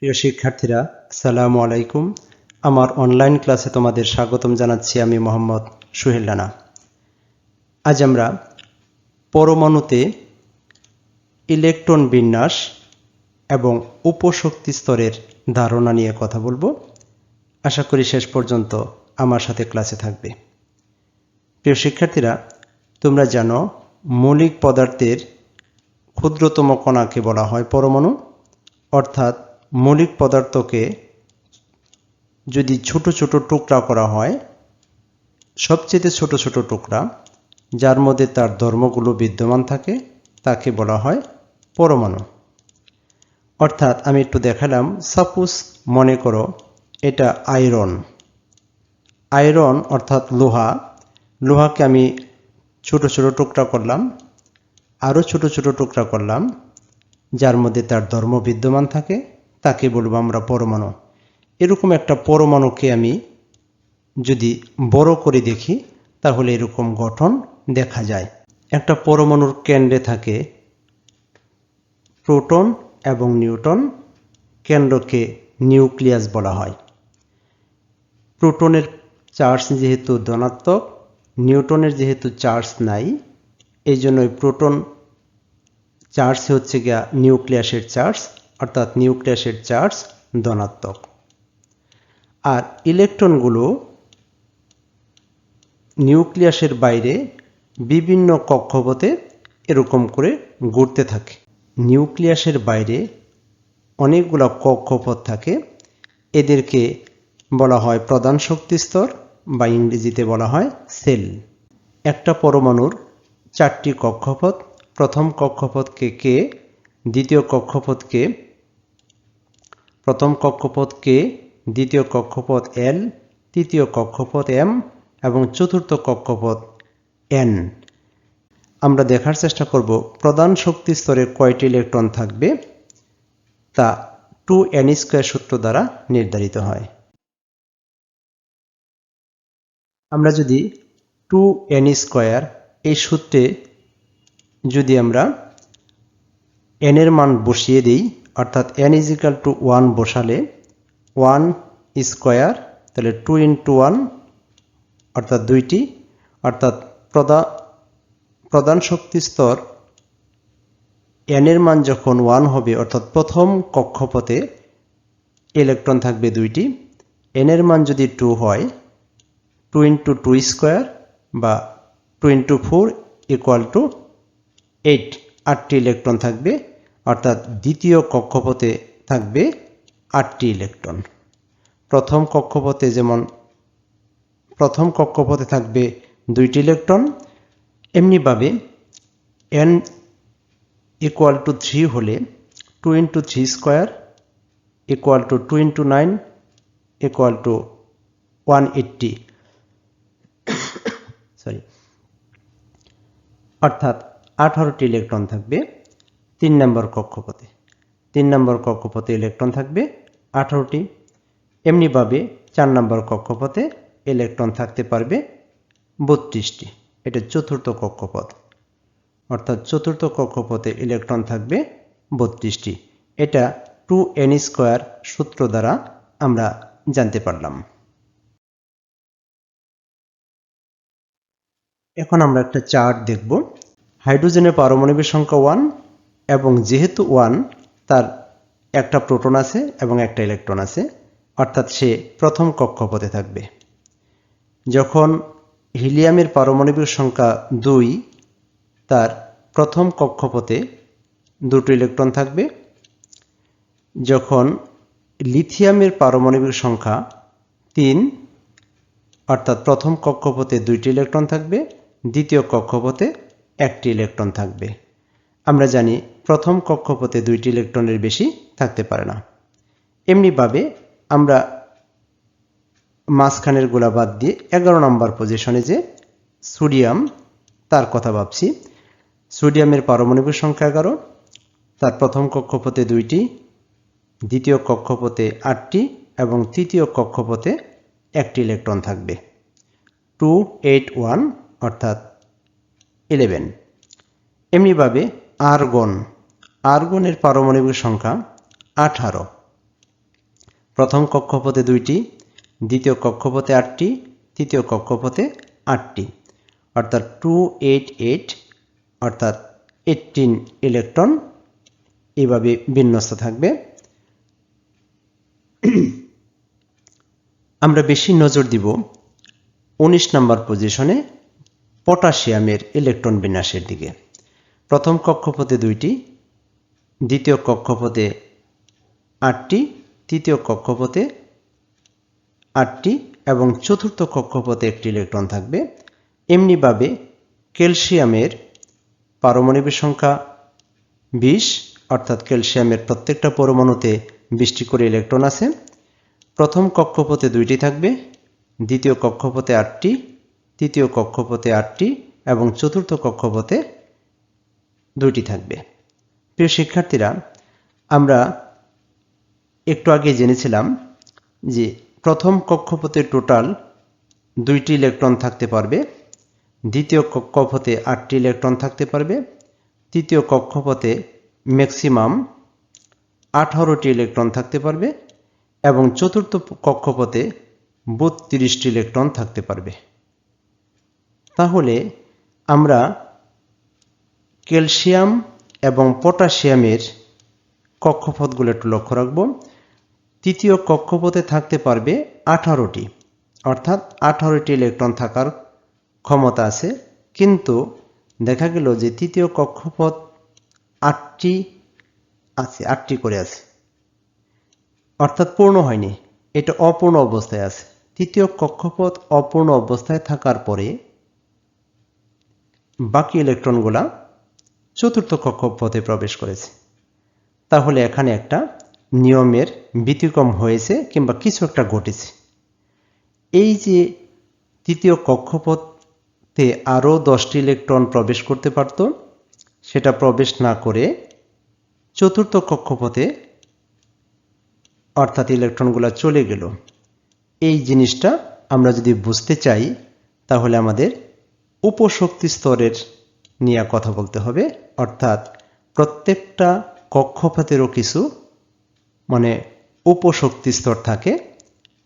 প্রিয় শিক্ষার্থীরা, আসসালামু আলাইকুম। আমার অনলাইন ক্লাসে তোমাদের স্বাগতম জানাচ্ছি। আমি মোহাম্মদ সুহেল রানা। আজ আমরা পরমাণুতে ইলেকট্রন বিন্যাস এবং উপশক্তি স্তরের ধারণা নিয়ে কথা বলবো। আশা করি শেষ পর্যন্ত আমার সাথে ক্লাসে থাকবে। প্রিয় শিক্ষার্থীরা, তোমরা জানো মৌলিক পদার্থের ক্ষুদ্রতম কণাকে বলা হয় পরমাণু। অর্থাৎ মৌলিক পদার্থকে যদি ছোট ছোট টুকরা করা হয়, সবচেয়ে ছোট ছোট টুকরা যার মধ্যে তার ধর্মগুলো বিদ্যমান থাকে, তাকে বলা হয় পরমাণু। অর্থাৎ আমি একটু দেখালাম। সাপোজ মনে করো এটা আয়রন। আয়রন অর্থাৎ লোহাকে আমি ছোট ছোট টুকরা করলাম, আরও ছোট ছোট টুকরা করলাম, যার মধ্যে তার ধর্ম বিদ্যমান থাকে, তাকে বলবো আমরা পরমাণু। এরকম একটা পরমাণুকে আমি যদি বড় করে দেখি তাহলে এরকম গঠন দেখা যায়। একটা পরমাণুর কেন্দ্রে থাকে প্রোটন এবং নিউট্রন। কেন্দ্রকে নিউক্লিয়াস বলা হয়। প্রোটনের চার্জ যেহেতু ধনাত্মক, নিউট্রনের যেহেতু চার্জ নাই, এই জন্য প্রোটন চার্জ হচ্ছে গিয়া নিউক্লিয়াসের চার্জ, অর্থাৎ নিউক্লিয়াসের চার্জ ধনাত্মক। আর ইলেকট্রনগুলো নিউক্লিয়াসের বাইরে বিভিন্ন কক্ষপথে এরকম করে ঘুরতে থাকে। নিউক্লিয়াসের বাইরে অনেকগুলো কক্ষপথ থাকে। এদেরকে বলা হয় প্রধান শক্তি স্তর বা ইংরেজিতে বলা হয় সেল। একটা পরমাণুর 4টি কক্ষপথ। প্রথম কক্ষপথকে কে, দ্বিতীয় কক্ষপথকে প্রথম কক্ষপথ কে, দ্বিতীয় কক্ষপথ এল, তৃতীয় কক্ষপথ এম এবং চতুর্থ কক্ষপথ এন। আমরা দেখার চেষ্টা করব প্রধান শক্তি স্তরে কয়টি ইলেকট্রন থাকবে, তা 2n² সূত্র দ্বারা নির্ধারিত হয়। আমরা যদি 2n² এই সূত্রে যদি আমরা n এর মান বসিয়ে দিই, অর্থাৎ n = 1 বসালে 1² তাহলে 2 × 1 অর্থাৎ 2টি। অর্থাৎ প্রধান শক্তি স্তর n এর মান যখন 1 হবে, অর্থাৎ প্রথম কক্ষপথে ইলেকট্রন থাকবে 2টি। n এর মান যদি 2 হয়, 2 × 2² বা 2 × 4 = 8, 8টি ইলেকট্রন থাকবে। অর্থাৎ দ্বিতীয় কক্ষপথে থাকবে 8টি ইলেকট্রন। প্রথম কক্ষপথে থাকবে 2টি ইলেকট্রন। এমনিভাবে n = 3 হলে 2 × 3² = 2 × 9 = 180। অর্থাৎ 18টি ইলেকট্রন থাকবে 3 নম্বর কক্ষপথে। 3 নম্বর কক্ষপথে ইলেকট্রন থাকবে 18টি। এমনিভাবে 4 নম্বর কক্ষপথে ইলেকট্রন থাকতে পারবে 32টি। এটা চতুর্থ কক্ষপথ। অর্থাৎ চতুর্থ কক্ষপথে ইলেকট্রন থাকবে 32টি। এটা 2n² সূত্র দ্বারা আমরা জানতে পারলাম। এখন আমরা একটা চার্ট দেখব। হাইড্রোজেনের পারমাণবিক সংখ্যা 1 এবং যেহেতু 1, তার একটা প্রোটন আছে এবং একটা ইলেকট্রন আছে, অর্থাৎ সে প্রথম কক্ষপথে থাকবে। যখন হিলিয়ামের পারমাণবিক সংখ্যা 2, তার প্রথম কক্ষপথে 2টি ইলেকট্রন থাকবে। যখন লিথিয়ামের পারমাণবিক সংখ্যা 3, অর্থাৎ প্রথম কক্ষপথে 2টি ইলেকট্রন থাকবে, দ্বিতীয় কক্ষপথে 1টি ইলেকট্রন থাকবে। আমরা জানি প্রথম কক্ষপথে 2টি ইলেকট্রনের বেশি থাকতে পারে না। এমনিভাবে আমরা মাঝখানের গুলা বাদ দিয়ে 11 নম্বর পজিশনে যে সোডিয়াম, তার কথা ভাবছি। সোডিয়ামের পারমাণবিক সংখ্যা 11, তার প্রথম কক্ষপথে 2টি, দ্বিতীয় কক্ষপথে 8টি এবং তৃতীয় কক্ষপথে 1টি ইলেকট্রন থাকবে। 2, 8, 1 অর্থাৎ 11। এমনিভাবে আর্গনের পারমাণবিক সংখ্যা 18, প্রথম কক্ষপথে 2টি, দ্বিতীয় কক্ষপথে 8টি, তৃতীয় কক্ষপথে 8টি, অর্থাৎ 2 8 8 অর্থাৎ 18 ইলেকট্রন এভাবে বিন্যস্ত থাকবে। আমরা বেশি নজর দিব 19 নম্বর পজিশনে পটাশিয়ামের ইলেকট্রন বিন্যাসের দিকে। প্রথম কক্ষপথে 2টি, দ্বিতীয় কক্ষপথে 8টি, তৃতীয় কক্ষপথে 8টি এবং চতুর্থ কক্ষপথে 1টি ইলেকট্রন থাকবে। এমনিভাবে ক্যালসিয়ামের পারমাণবিক সংখ্যা 20, অর্থাৎ ক্যালসিয়ামের প্রত্যেকটা পরমাণুতে 20টি করে ইলেকট্রন আছে। প্রথম কক্ষপথে 2টি থাকবে, দ্বিতীয় কক্ষপথে 8টি, তৃতীয় কক্ষপথে 8টি এবং চতুর্থ কক্ষপথে 2টি থাকবে। প্রিয় শিক্ষার্থীরা, আমরা একটু আগে জেনেছিলাম যে প্রথম কক্ষপথে টোটাল 2টি ইলেকট্রন থাকতে পারবে, দ্বিতীয় কক্ষপথে 8টি ইলেকট্রন থাকতে পারবে, তৃতীয় কক্ষপথে ম্যাক্সিমাম 18টি ইলেকট্রন থাকতে পারবে এবং চতুর্থ কক্ষপথে 32টি ইলেকট্রন থাকতে পারবে। তাহলে আমরা ক্যালসিয়াম এবং পটাশিয়ামের কক্ষপথগুলো একটু লক্ষ্য রাখব। তৃতীয় কক্ষপথে থাকতে পারবে 18টি, অর্থাৎ 18টি ইলেকট্রন থাকার ক্ষমতা আছে, কিন্তু দেখা গেল যে তৃতীয় কক্ষপথ 8টি আছে, 8টি করে আছে, অর্থাৎ পূর্ণ হয়নি, এটা অপূর্ণ অবস্থায় আছে। তৃতীয় কক্ষপথ অপূর্ণ অবস্থায় থাকার পরে বাকি ইলেকট্রনগুলা চতুর্থ কক্ষপথে প্রবেশ করেছে। তাহলে এখানে একটা নিয়মের ব্যতিক্রম হয়েছে কিংবা কিছু একটা ঘটেছে। এই যে তৃতীয় কক্ষপথে আরও 10টি ইলেকট্রন প্রবেশ করতে পারত, সেটা প্রবেশ না করে চতুর্থ কক্ষপথে অর্থাৎ ইলেকট্রনগুলো চলে গেল। এই জিনিসটা আমরা যদি বুঝতে চাই তাহলে আমাদের উপশক্তি স্তরের নিয়ে কথা বলতে হবে, অর্থাৎ প্রত্যেকটা কক্ষপথেরও কিছু উপশক্তি স্তর থাকে,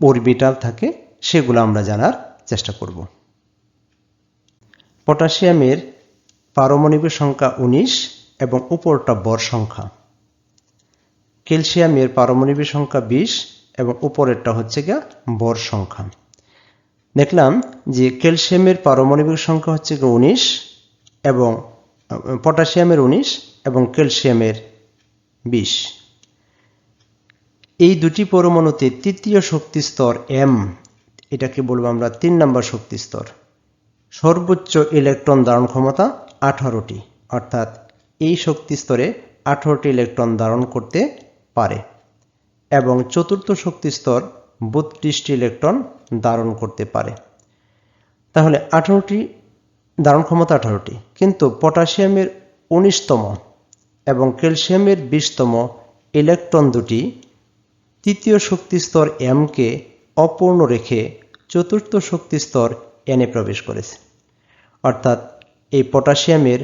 অরবিটাল থাকে, সেগুলো আমরা জানার চেষ্টা করব। পটাশিয়ামের পারমাণবিক সংখ্যা 19 এবং উপরটা বর সংখ্যা। ক্যালসিয়ামের পারমাণবিক সংখ্যা 20 এবং উপরেরটা হচ্ছে গিয়ে বর সংখ্যা। দেখলাম যে ক্যালসিয়ামের পারমাণবিক সংখ্যা হচ্ছে 19 এবং পটাশিয়ামের 19 এবং ক্যালসিয়ামের 20। এই দুটি পরমাণুতে তৃতীয় শক্তি স্তর M, এটাকে বলবো আমরা 3 নম্বর শক্তি স্তর। সর্বোচ্চ ইলেকট্রন ধারণ ক্ষমতা 18টি, অর্থাৎ এই শক্তি স্তরে 18টি ইলেকট্রন ধারণ করতে পারে এবং চতুর্থ শক্তি স্তর 32টি ইলেকট্রন ধারণ করতে পারে। তাহলে 18টি ধারণ ক্ষমতা 18টি, কিন্তু পটাশিয়ামের 19তম এবং ক্যালসিয়ামের 20তম ইলেকট্রন দুটি তৃতীয় শক্তি স্তর M কে অপূর্ণ রেখে চতুর্থ শক্তি স্তর N এ প্রবেশ করেছে। অর্থাৎ এই পটাশিয়ামের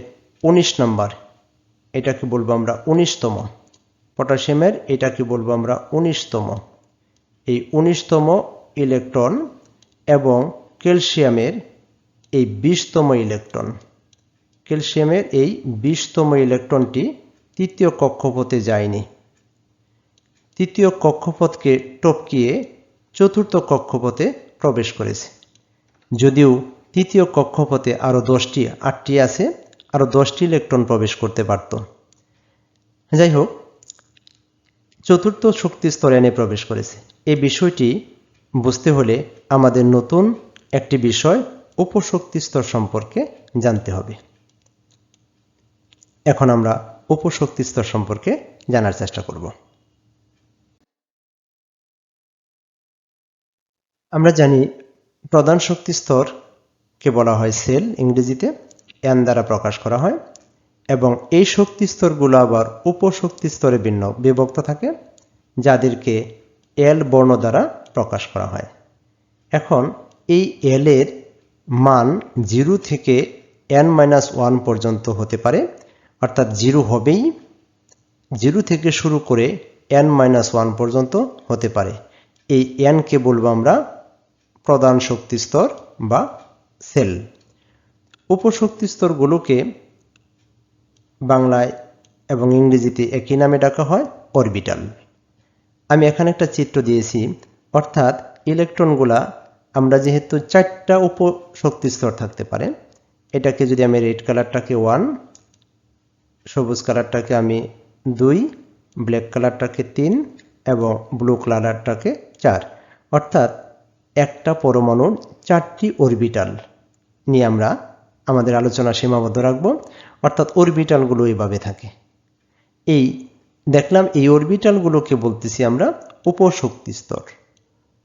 19 নম্বর, এটাকে বলবো আমরা 19তম, পটাশিয়ামের এটাকে বলবো আমরা 19তম, এই 19তম ইলেকট্রন এবং ক্যালসিয়ামের এই 20তম ইলেকট্রন, ক্যালসিয়ামের এই 20তম ইলেকট্রনটি তৃতীয় কক্ষপথে যায়নি, তৃতীয় কক্ষপথকে টপকিয়ে চতুর্থ কক্ষপথে প্রবেশ করেছে। যদিও তৃতীয় কক্ষপথে আরও 10টি, 8টি আছে, আরও 10টি ইলেকট্রন প্রবেশ করতে পারত। যাই হোক, চতুর্থ শক্তি স্তর N এ প্রবেশ করেছে। এই বিষয়টি বুঝতে হলে আমাদের নতুন একটি বিষয় উপশক্তি স্তর সম্পর্কে জানতে হবে। এখন আমরা উপশক্তি স্তর সম্পর্কে জানার চেষ্টা করব। আমরা জানি প্রধান শক্তি স্তরকে বলা হয় সেল, ইংরেজিতে N দ্বারা প্রকাশ করা হয়, এবং এই শক্তি স্তরগুলো আবার উপশক্তি স্তরে বিভক্ত থাকে, যাদেরকে L বর্ণ দ্বারা প্রকাশ করা হয়। এখন এই L এর মান 0 থেকে N-1 পর্যন্ত হতে পারে, অর্থাৎ 0 হবেই, 0 থেকে শুরু করে N-1 পর্যন্ত হতে পারে। এই এনকে বলবো আমরা প্রধান শক্তি স্তর বা সেল। উপশক্তি স্তরগুলোকে বাংলায় এবং ইংরেজিতে একই নামে ডাকা হয় অরবিটাল। আমি এখানে একটা চিত্র দিয়েছি, অর্থাৎ ইলেকট্রনগুলা আমরা যেহেতু 4টা উপশক্তি স্তর থাকতে পারে, এটাকে যদি আমি রেড কালারটাকে 1, সবুজ কালারটাকে আমি 2, ব্ল্যাক কালারটাকে 3 এবং ব্লু কালারটাকে 4, অর্থাৎ একটা পরমাণুর 4টি অরবিটাল নিয়ে আমরা আমাদের আলোচনা সীমাবদ্ধ রাখব। অর্থাৎ অরবিটালগুলো এইভাবে থাকে। এই দেখলাম এই অরবিটালগুলোকে বলতেছি আমরা উপশক্তি স্তর।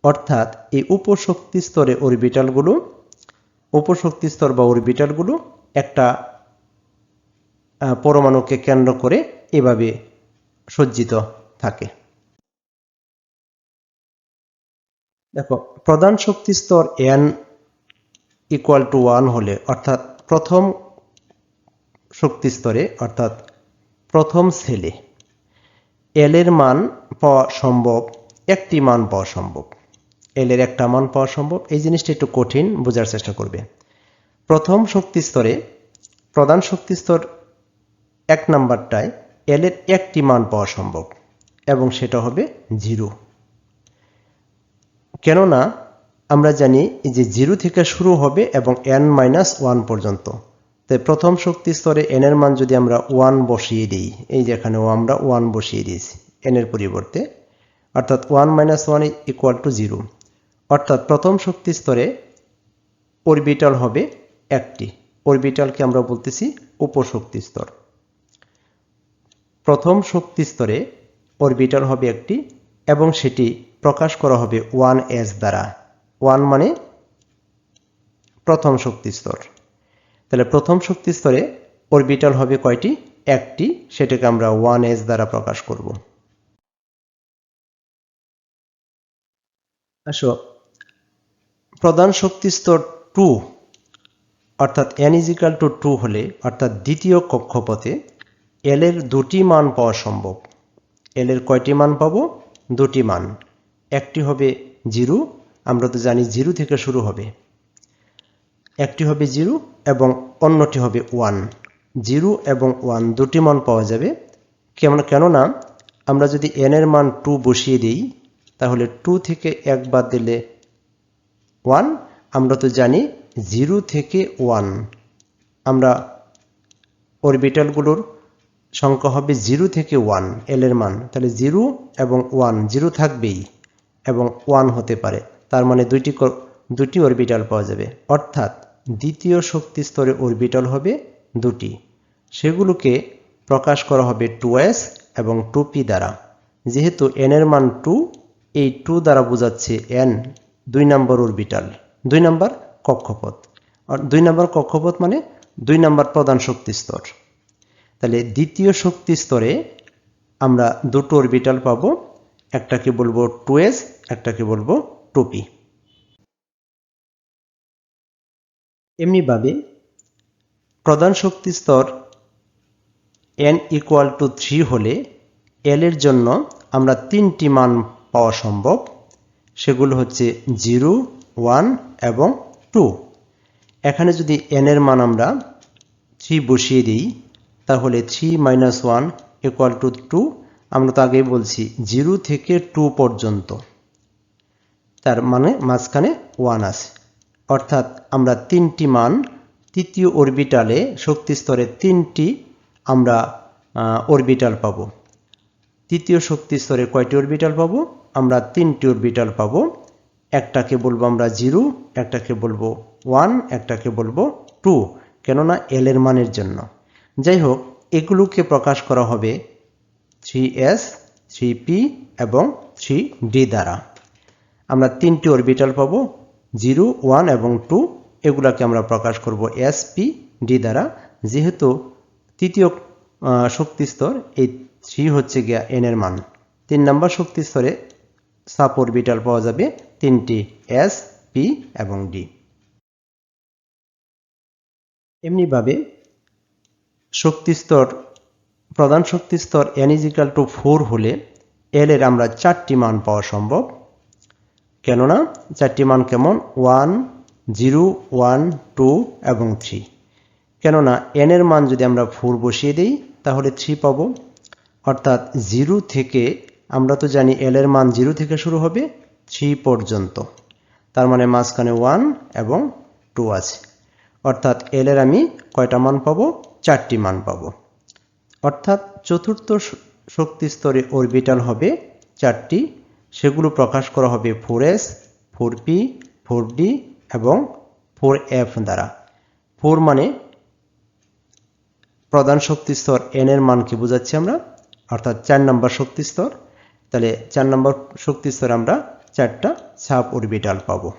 অর্থাৎ এই উপশক্তি স্তরে অরবিটালগুলো, উপশক্তি স্তর বা অরবিটালগুলো একটা পরমাণুকে কেন্দ্র করে এভাবে সজ্জিত থাকে। দেখো, প্রধান শক্তি স্তর n = 1 হলে, অর্থাৎ প্রথম শক্তি স্তরে, অর্থাৎ প্রথম সেলে এল এর মান পাওয়া সম্ভব, একটি মান পাওয়া সম্ভব। এল এর একটা মান পাওয়া সম্ভব। এই জিনিসটা একটু কঠিন, বোঝার চেষ্টা করবে। প্রথম শক্তি স্তরে, প্রধান শক্তি স্তর 1 নাম্বারটায় এল এর একটি মান পাওয়া সম্ভব এবং সেটা হবে 0। কেননা আমরা জানি যে 0 থেকে শুরু হবে এবং n-1 পর্যন্ত। তাই প্রথম শক্তি স্তরে n এর মান যদি আমরা 1 বসিয়ে দিই, এই যে এখানেও আমরা 1 বসিয়ে দিয়েছি n এর পরিবর্তে, অর্থাৎ 1 - 1 = 0। অর্থাৎ প্রথম শক্তি স্তরে অরবিটাল হবে একটি। অরবিটালকে আমরা বলতেছি উপশক্তি স্তর। প্রথম শক্তি স্তরে অরবিটাল হবে একটি এবং সেটি প্রকাশ করা হবে 1s দ্বারা। 1 মানে প্রথম শক্তি স্তর। তাহলে প্রথম শক্তি স্তরে অরবিটাল হবে কয়টি? একটি। সেটাকে আমরা 1s দ্বারা প্রকাশ করব। আসো, প্রধান শক্তি স্তর 2, অর্থাৎ n = 2 হলে, অর্থাৎ দ্বিতীয় কক্ষপথে এল এর দুটি মান পাওয়া সম্ভব। এল এর কয়টি মান পাবো? দুটি মান। একটি হবে 0, আমরা তো জানি 0 থেকে শুরু হবে। একটি হবে 0 এবং অন্যটি হবে 1। 0 এবং 1 দুটি মান পাওয়া যাবে। কেননা আমরা যদি n এর মান 2 বসিয়ে দিই, তাহলে 2 থেকে 1 বাদ দিলে 1। আমরা তো জানি 0 থেকে 1 আমরা অরবিটালগুলোর সংখ্যা হবে 0 থেকে 1 এল এর মান। তাহলে 0 এবং 1, 0 থাকবেই এবং 1 হতে পারে। তার মানে দুটি অরবিটাল পাওয়া যাবে। অর্থাৎ দ্বিতীয় শক্তি স্তরে অরবিটাল হবে দুটি। সেগুলোকে প্রকাশ করা হবে 2s এবং 2p দ্বারা। যেহেতু n এর মান 2, এই 2 দ্বারা বোঝাচ্ছে n 2 নম্বর অরবিটাল, 2 নম্বর কক্ষপথ। আর 2 নম্বর কক্ষপথ মানে 2 নম্বর প্রধান শক্তি স্তর। তাহলে দ্বিতীয় শক্তি স্তরে আমরা দুটো অরবিটাল পাবো, একটাকে বলবো 2s, একটাকে বলবো 2p। এমনিভাবে প্রধান শক্তি স্তর n = 3 হলে এল এর জন্য আমরা 3টি মান পাওয়া সম্ভব। সেগুলো হচ্ছে 0, 1 এবং 2। এখানে যদি n এর মান আমরা 3 বসিয়ে দিই, তাহলে 3 - 1 = 2। আমরা তো আগেই বলছি 0 থেকে 2 পর্যন্ত, তার মানে মাঝখানে 1 আছে। অর্থাৎ আমরা 3টি মান তৃতীয় অরবিটালে, শক্তি স্তরে 3টি আমরা অরবিটাল পাব। তৃতীয় শক্তি স্তরে কয়টি অরবিটাল পাবো? আমরা 3টি অরবিটাল পাবো। একটাকে বলবো আমরা 0, একটাকে বলবো 1, একটাকে বলবো 2, কেননা এল এর মানের জন্য। যাই হোক, এগুলোকে প্রকাশ করা হবে 3s, 3p এবং 3d দ্বারা। আমরা 3টি অরবিটাল পাবো, 0, 1 এবং 2। এগুলাকে আমরা প্রকাশ করব sp, d দ্বারা। যেহেতু তৃতীয় শক্তি স্তর, এই 3 হচ্ছে গিয়া n এর মান। 3 নম্বর শক্তি স্তরে সাব অরবিটাল পাওয়া যাবে 3টি, s, p এবং d। এমনিভাবে শক্তি স্তর, প্রধান শক্তি স্তর n = 4 হলে এল এর আমরা 4টি মান পাওয়া সম্ভব। কেননা চারটি মান কেমন 1 0 1 2 এবং 3। কেননা n এর মান যদি আমরা 4 বসিয়ে দিই তাহলে 3 পাবো, অর্থাৎ 0 থেকে আমরা তো জানি l এর মান 0 থেকে শুরু হবে 3 পর্যন্ত, তার মানে মাঝখানে 1 এবং 2 আছে, অর্থাৎ l এর আমি কয়টা মান পাবো? 4টি মান পাবো। অর্থাৎ চতুর্থ শক্তি স্তরে অরবিটাল হবে 4টি, সেগুলো প্রকাশ করা হবে 4s 4p 4d এবং 4f দ্বারা। 4 মানে প্রধান শক্তি স্তর n এর মানকে বোঝাচ্ছি আমরা, অর্থাৎ 4 নম্বর শক্তি স্তর। তাহলে 4 নম্বর শক্তি স্তরে আমরা 4টা সাব অরবিটাল পাবো।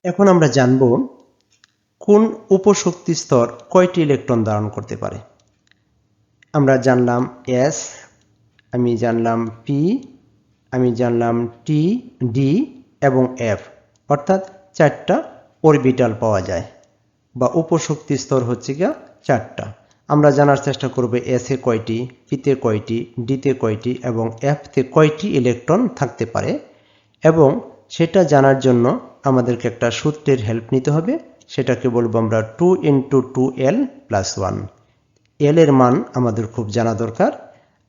এখন আমরা জানব কোন উপশক্তি স্তর কয়টি ইলেকট্রন ধারণ করতে পারে। আমরা জানলাম s, আমি জানলাম p, আমি জানলাম t, d এবং f, অর্থাৎ 4টা অরবিটাল পাওয়া যায় বা উপশক্তি স্তর হচ্ছে গিয়া 4টা। আমরা জানার চেষ্টা করব s এ কয়টি, p তে কয়টি, d তে কয়টি এবং f তে কয়টি ইলেকট্রন থাকতে পারে, এবং সেটা জানার জন্য আমাদেরকে একটা সূত্রের হেল্প নিতে হবে। সেটাকে বলবো আমরা 2 × 2l + 1। l এর মান আমাদের খুব জানা দরকার।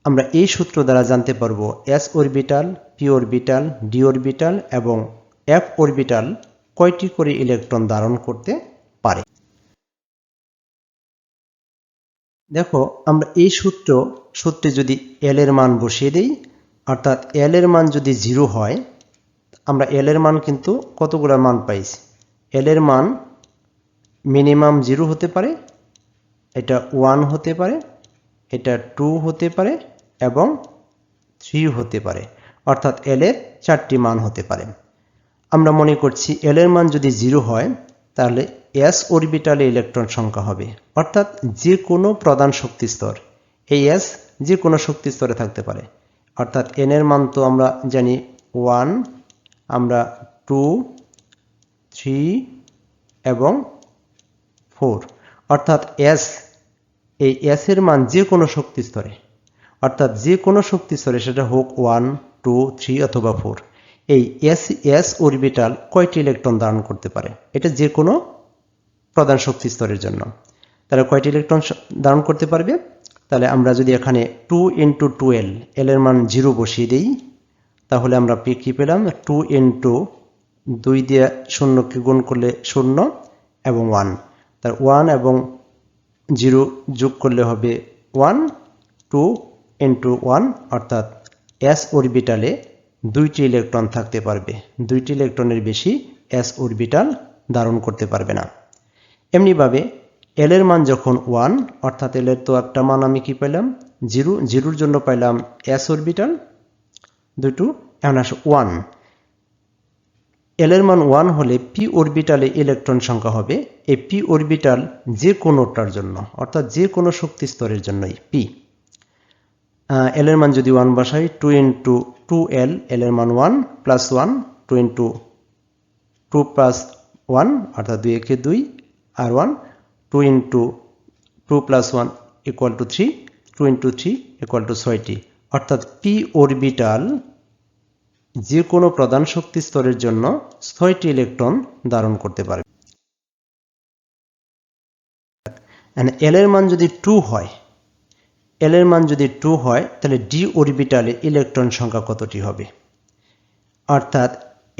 আমরা এই সূত্র দ্বারা জানতে পারবো s orbital, p orbital, d orbital এবং f অরবিটাল কয়টি করে ইলেকট্রন ধারণ করতে পারে। দেখো, আমরা এই সূত্রে যদি l এর মান বসিয়ে দিই, অর্থাৎ l এর মান যদি 0 হয়, আমরা l এর মান কিন্তু কতগুলো মান পাইছি। l এর মান মিনিমাম 0 হতে পারে, এটা 1 হতে পারে, এটা 2 হতে পারে এবং 3 হতে পারে, অর্থাৎ l এর 4টি মান হতে পারে। আমরা মনে করছি l এর মান যদি 0 হয় তাহলে s অরবিটালে ইলেকট্রন সংখ্যা হবে, অর্থাৎ যে কোনো প্রধান শক্তি স্তর এই s যে কোনো শক্তি স্তরে থাকতে পারে। অর্থাৎ n এর মান তো আমরা জানি 1, আমরা 2, 3 এবং 4, অর্থাৎ এই s এর মান যে কোনো শক্তি স্তরে, অর্থাৎ যে কোনো শক্তি স্তরে, সেটা হোক 1, 2, 3 অথবা 4, এই s অরবিটাল কয়টি ইলেকট্রন ধারণ করতে পারে, এটা যে কোনো প্রধান শক্তি স্তরের জন্য। তাহলে কয়টি ইলেকট্রন ধারণ করতে পারবে? তাহলে আমরা যদি এখানে 2 × 2l, l এর মান 0 বসিয়ে দিই, তাহলে আমরা কি পেলাম? 2 × 2 দিয়ে 0 কে গুণ করলে 0 এবং 1, তার 1 এবং 0 যোগ করলে হবে 1, 2 × 1, অর্থাৎ s অরবিটালে 2টি ইলেকট্রন থাকতে পারবে। 2টি ইলেকট্রনের বেশি s অরবিটাল ধারণ করতে পারবে না। এমনিভাবে l এর মান যখন 1, অর্থাৎ l এর তো একটা মান আমি কি পেলাম? 0, 0-র জন্য পাইলাম s অরবিটাল দুটো, এখন আসে 1। l এর মান 1 হলে p অরবিটালে ইলেকট্রন সংখ্যা হবে, এই p অরবিটাল যে কোনোটার জন্য, অর্থাৎ যে কোনো শক্তি স্তরের জন্যই p। l এর মান যদি 1 বসাই, 2 × 2l, l এর মান 1 + 1, 2 × 2 + 1, অর্থাৎ 2 একে 2 আর 1, 2 × 2 + 1 = 3, 2 × 3 = 6টি, অর্থাৎ p অরবিটাল যে কোনো প্রধান শক্তি স্তরের জন্য 6টি ইলেকট্রন ধারণ করতে পারে। l এর মান যদি 2 হয়, l এর মান যদি 2 হয়, তাহলে d অরবিটালে ইলেকট্রন সংখ্যা কতটি হবে? অর্থাৎ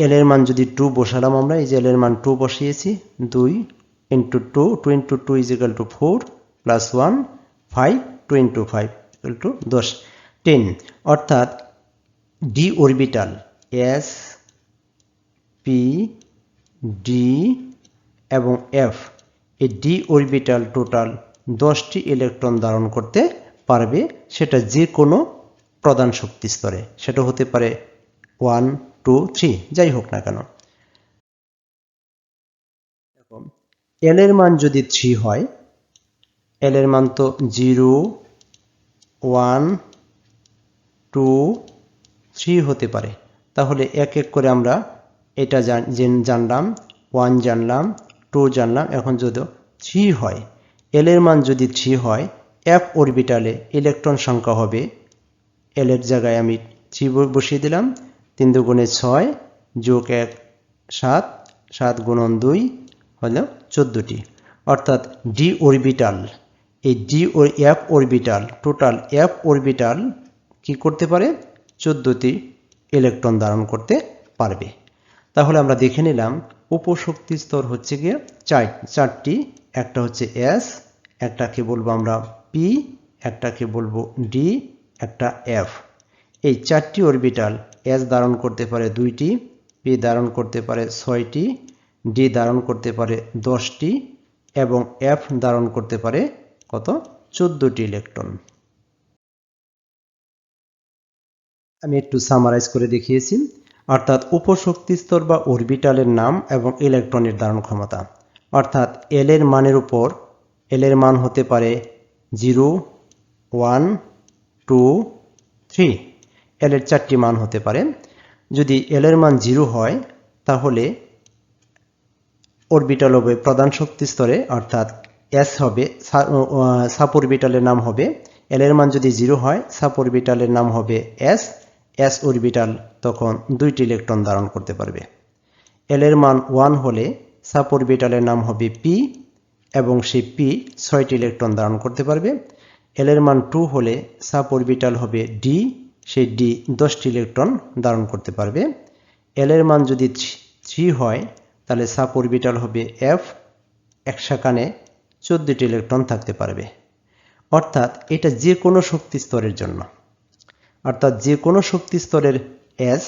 l এর মান যদি 2 বসালাম, আমরা এই যে l এর মান 2 বসিয়েছি, 2 × 2, 2 × 2 = 4 + 1 5, 2 × 5 = 10, 10, অর্থাৎ d orbital s, p, d এবং f, এই d অরবিটাল টোটাল 10টি ইলেকট্রন ধারণ করতে পারবে, সেটা যে কোনো প্রধান শক্তি স্তরে, সেটা হতে পারে 1, 2, 3, যাই হোক না কেন। l এর মান যদি 3 হয়, l এর মান তো 0, 1, 2, 3 হতে পারে, তাহলে এক এক করে আমরা এটা জানলাম, 1 জানলাম, 2 জানলাম, এখন যদি 3 হয়, l এর মান যদি 3 হয়, f অরবিটালে ইলেকট্রন সংখ্যা হবে, l এর জায়গায় আমি 3 বসিয়ে দিলাম, 3 দুগুণে 6 যোগ 1 7, 7 গুণন 2 হলো 14টি। অর্থাৎ ডি অরবিটাল, এই ডি ও F orbital, total F orbital কি করতে পারে? 14টি ইলেকট্রন ধারণ করতে পারবে। তাহলে আমরা দেখে নিলাম উপশক্তি স্তর হচ্ছে গিয়ে চারটি। একটা হচ্ছে এস, একটাকে বলবো আমরা পি, একটাকে বলবো ডি, একটা এফ। এই 4টি অরবিটাল এস ধারণ করতে পারে 2টি, পি ধারণ করতে পারে 6টি, ডি ধারণ করতে পারে 10টি এবং এফ ধারণ করতে পারে কত? 14টি ইলেকট্রন। আমি একটু সামারাইজ করে দেখিয়েছি। অর্থাৎ উপশক্তি স্তর বা অরবিটালের নাম এবং ইলেকট্রনের ধারণ ক্ষমতা। অর্থাৎ এল এর মানের উপর এল এর মান হতে পারে 0, 1, 2, 3। এল এর 4টি মান হতে পারে। যদি এল এর মান 0 হয় তাহলে অরবিটাল হবে প্রধান শক্তি স্তরে, অর্থাৎ এস হবে, সাব অরবিটালের নাম হবে। এল এর মান যদি 0 হয় সাব অরবিটালের নাম হবে এস। এস অরবিটাল তখন 2টি ইলেকট্রন ধারণ করতে পারবে। এল এর মান 1 হলে সাব অরবিটালের নাম হবে পি এবং সেই পি 6টি ইলেকট্রন ধারণ করতে পারবে। এল এর মান 2 হলে সাব অরবিটাল হবে ডি, সেই ডি 10টি ইলেকট্রন ধারণ করতে পারবে। এল এর মান যদি 3 হয় তাহলে সাব অরবিটাল হবে এফ, এক সেখানে 14টি ইলেকট্রন থাকতে পারবে। অর্থাৎ এটা যে কোনো শক্তি স্তরের জন্য, অর্থাৎ যে কোনো শক্তি স্তরের এস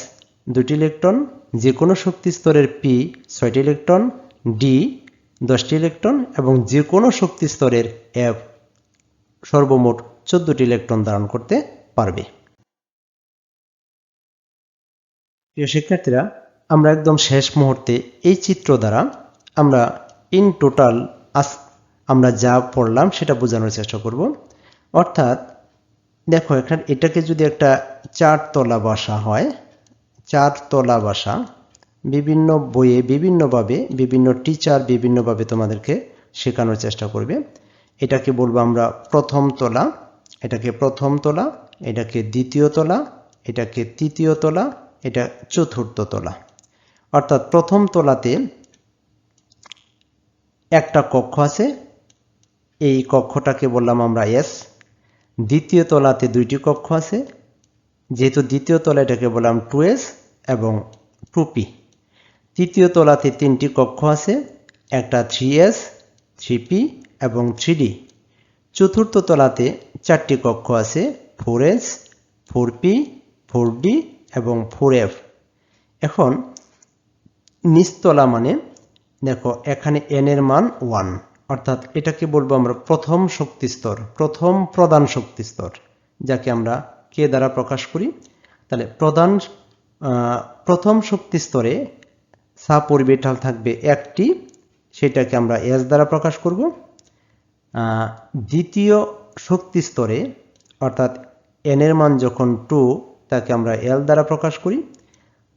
2টি ইলেকট্রন, যে কোনো শক্তি স্তরের পি 6টি ইলেকট্রন, ডি 10টি ইলেকট্রন এবং যে কোনো শক্তি স্তরের এফ সর্বমোট 14টি ইলেকট্রন ধারণ করতে পারবে। প্রিয় শিক্ষার্থীরা, আমরা একদম শেষ মুহূর্তে এই চিত্র দ্বারা আমরা ইন টোটাল আমরা যা পড়লাম সেটা বোঝানোর চেষ্টা করব। অর্থাৎ দেখো এখানে এটাকে যদি একটা 4 তলা বাসা হয়, 4 তলা বাসা, বিভিন্ন বইয়ে বিভিন্নভাবে বিভিন্ন টিচার বিভিন্নভাবে তোমাদেরকে শেখানোর চেষ্টা করবে। এটাকে বলবো আমরা প্রথম তলা, এটাকে প্রথম তলা, এটাকে দ্বিতীয় তলা, এটাকে তৃতীয় তলা, এটা চতুর্থ তলা। অর্থাৎ প্রথম তলাতে একটা কক্ষ আছে, এই কক্ষটাকে বললাম আমরা এস। দ্বিতীয় তলাতে 2টি কক্ষ আছে, যেহেতু দ্বিতীয় তলা এটাকে বললাম 2s এবং 2p। তৃতীয় তলাতে 3টি কক্ষ আছে, একটা 3s, 3p এবং 3d। চতুর্থ তলাতে 4টি কক্ষ আছে, 4s, 4p, 4d এবং 4f। এখন নিচতলা মানে দেখো এখানে n এর মান 1, অর্থাৎ এটাকে বলবো আমরা প্রথম শক্তি স্তর, প্রথম প্রধান শক্তি স্তর, যাকে আমরা কে দ্বারা প্রকাশ করি। তাহলে প্রথম শক্তি স্তরে সাব অরবিটাল থাকবে একটি, সেটাকে আমরা এস দ্বারা প্রকাশ করব। দ্বিতীয় শক্তি স্তরে অর্থাৎ n এর মান যখন 2 তাকে আমরা এল দ্বারা প্রকাশ করি।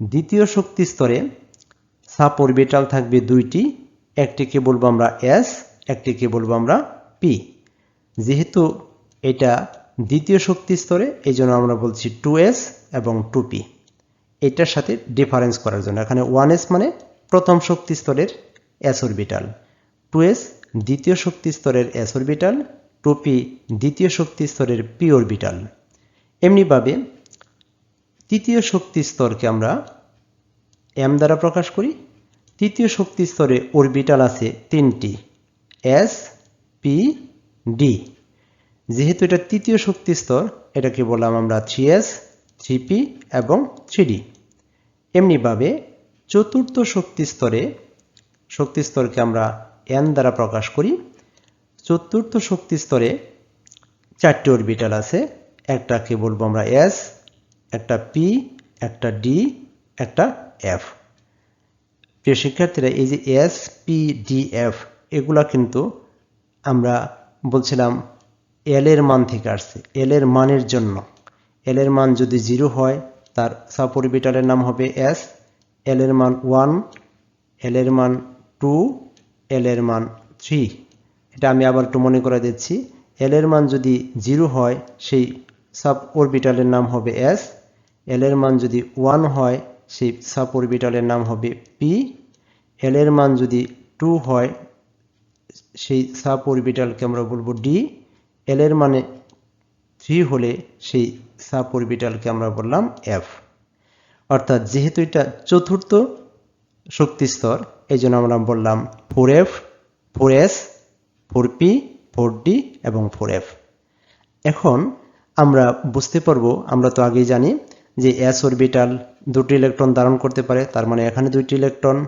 দ্বিতীয় শক্তি স্তরে সাব অরবিটাল থাকবে 2টি, একটিকে বলবো আমরা এস, একটিকে বলবো আমরা পি। যেহেতু এটা দ্বিতীয় শক্তি স্তরে এই জন্য আমরা বলছি 2s এবং 2p। এটার সাথে ডিফারেন্স করার জন্য এখানে 1s মানে প্রথম শক্তি স্তরের এস অরবিটাল, 2s দ্বিতীয় শক্তি স্তরের এস অরবিটাল, 2p দ্বিতীয় শক্তি স্তরের পি অরবিটাল। এমনিভাবে তৃতীয় শক্তি স্তরকে আমরা এম দ্বারা প্রকাশ করি। তৃতীয় শক্তি স্তরে অরবিটাল আছে 3টি, এস, পি, ডি। যেহেতু এটা তৃতীয় শক্তি স্তর এটাকে বললাম আমরা 3s, 3p এবং 3d। এমনিভাবে চতুর্থ শক্তি স্তরকে আমরা n দ্বারা প্রকাশ করি। চতুর্থ শক্তি স্তরে 4টি অরবিটাল আছে, একটাকে বলবো আমরা এস, একটা পি, একটা ডি, একটা এফ। প্রিয় শিক্ষার্থীরা, এই যে এস, পি, ডি, এফ এগুলা কিন্তু আমরা বলছিলাম এল এর মান থেকে আসছে। এল এর মানের জন্য এল এর মান যদি 0 হয় তার সাব অরবিটালের নাম হবে এস, এল এর মান 1, এল এর মান 2, এল এর মান 3। এটা আমি আবার একটু মনে করে দিচ্ছি। এল এর মান যদি 0 হয় সেই সাব অরবিটালের নাম হবে এস, এল এর মান যদি 1 হয় সেই সাব অরবিটালের নাম হবে পি। এল এর মান যদি 2 হয় সেই সাব অরবিটালকে আমরা বলবো ডি। এল এর মানে 3 হলে সেই সাব অরবিটালকে আমরা বললাম এফ। অর্থাৎ যেহেতু এটা চতুর্থ শক্তি স্তর এই জন্য আমরা বললাম 4f, 4s, 4p, 4d এবং 4f। এখন আমরা বুঝতে পারবো, আমরা তো আগেই জানি যে s অরবিটাল দুটি ইলেকট্রন ধারণ করতে পারে, তার মানে এখানে দুইটি ইলেকট্রন।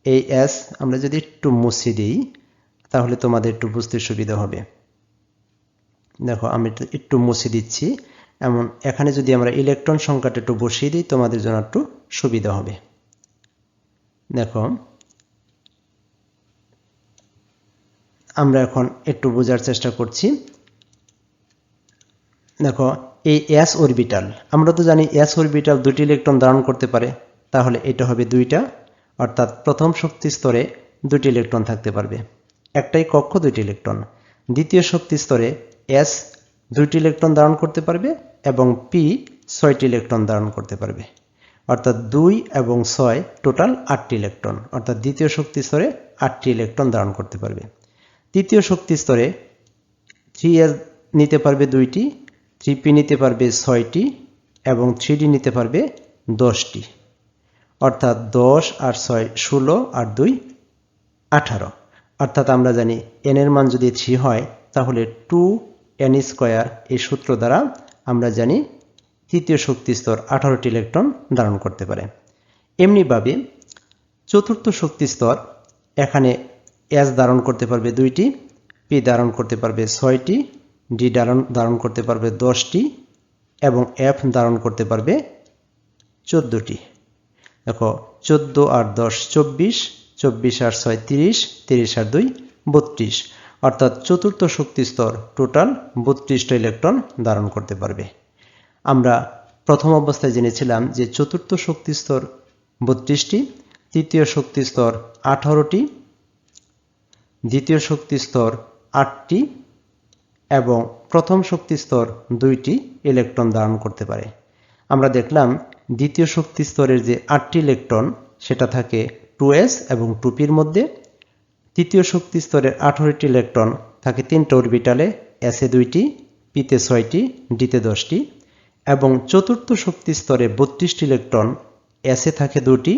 এই s আমরা যদি একটু মুছে দিই তাহলে তোমাদের একটু বুঝতে সুবিধা হবে। দেখো আমি একটু মুছে দিচ্ছি, এমন এখানে যদি আমরা ইলেকট্রন সংখ্যাটা একটু বসিয়ে দিই তোমাদের জন্য একটু সুবিধা হবে। দেখো আমরা এখন একটু বোঝার চেষ্টা করছি। দেখো এই s অরবিটাল, আমরা তো জানি s অরবিটাল দুটি ইলেকট্রন ধারণ করতে পারে, তাহলে এটা হবে দুইটা। অর্থাৎ প্রথম শক্তি স্তরে দুটি ইলেকট্রন থাকতে পারবে, একটাই কক্ষ দুইটি ইলেকট্রন। দ্বিতীয় শক্তি স্তরে s দুইটি ইলেকট্রন ধারণ করতে পারবে এবং p 6টি ইলেকট্রন ধারণ করতে পারবে। অর্থাৎ 2 এবং 6 টোটাল 8টি ইলেকট্রন, অর্থাৎ দ্বিতীয় শক্তি স্তরে 8টি ইলেকট্রন ধারণ করতে পারবে। তৃতীয় শক্তি স্তরে 3s নিতে পারবে 2টি, 3p নিতে পারবে 6টি এবং 3d নিতে পারবে 10টি। অর্থাৎ 10 আর 6 16 আর 2 18। অর্থাৎ আমরা জানি n এর মান যদি 3 হয় তাহলে 2n স্কয়ার এই সূত্র দ্বারা আমরা জানি তৃতীয় শক্তি স্তর 18টি ইলেকট্রন ধারণ করতে পারে। এমনিভাবে চতুর্থ শক্তি স্তর এখানে s ধারণ করতে পারবে 2টি, p ধারণ করতে পারবে 6টি, d ধারণ করতে পারবে 10টি এবং f ধারণ করতে পারবে 14টি। দেখো 14 আর 10 24, 24 আর 6 30, 30 আর 2 32। অর্থাৎ চতুর্থ শক্তি স্তর টোটাল 32টা ইলেকট্রন ধারণ করতে পারবে। আমরা প্রথম অবস্থায় জেনেছিলাম যে চতুর্থ শক্তি স্তর 32টি, তৃতীয় শক্তি স্তর 18টি, দ্বিতীয় শক্তি স্তর 8টি এবং প্রথম শক্তি স্তর 2টি ইলেকট্রন ধারণ করতে পারে। আমরা দেখলাম দ্বিতীয় শক্তি স্তরের যে 8টি ইলেকট্রন সেটা থাকে 2s এবং 2pর মধ্যে। তৃতীয় শক্তি স্তরের 18টি ইলেকট্রন থাকে 3টে অরবিটালে, s এ 2টি, p তে 6টি, d তে 10টি। এবং চতুর্থ শক্তি স্তরে 32টি ইলেকট্রন, s এ থাকে 2টি,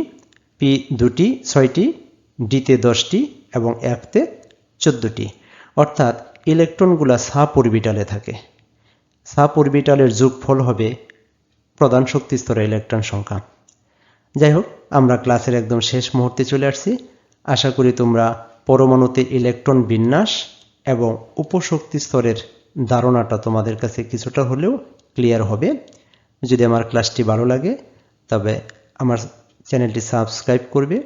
p 2টি 6টি, d তে 10টি এবং f তে 14টি। অর্থাৎ ইলেকট্রনগুলা সাব অরবিটালে থাকে। সাব অরবিটালের যোগফল হবে প্রধান শক্তি স্তরের ইলেকট্রন সংখ্যা। যাই হোক, আমরা ক্লাসের একদম শেষ মুহূর্তে চলে আসছি। আশা করি তোমরা পরমাণুতে ইলেকট্রন বিন্যাস এবং উপশক্তি স্তরের ধারণাটা তোমাদের কাছে কিছুটা হলেও ক্লিয়ার হবে। যদি আমার ক্লাসটি ভালো লাগে তবে আমার চ্যানেলটি সাবস্ক্রাইব করবে,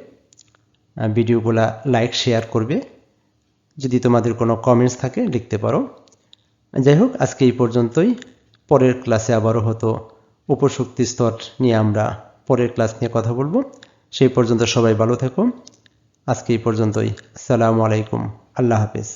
ভিডিওগুলা লাইক শেয়ার করবে। যদি তোমাদের কোনো কমেন্টস থাকে লিখতে পারো। যাই হোক, আজকে এই পর্যন্তই। পরের ক্লাসে আবারও হয়তো উপশক্তি স্তর নিয়ে আমরা পরের ক্লাস নিয়ে কথা বলবো। সেই পর্যন্ত সবাই ভালো থেকো। আজকে এই পর্যন্তই। আসসালামু আলাইকুম। আল্লাহ হাফেজ।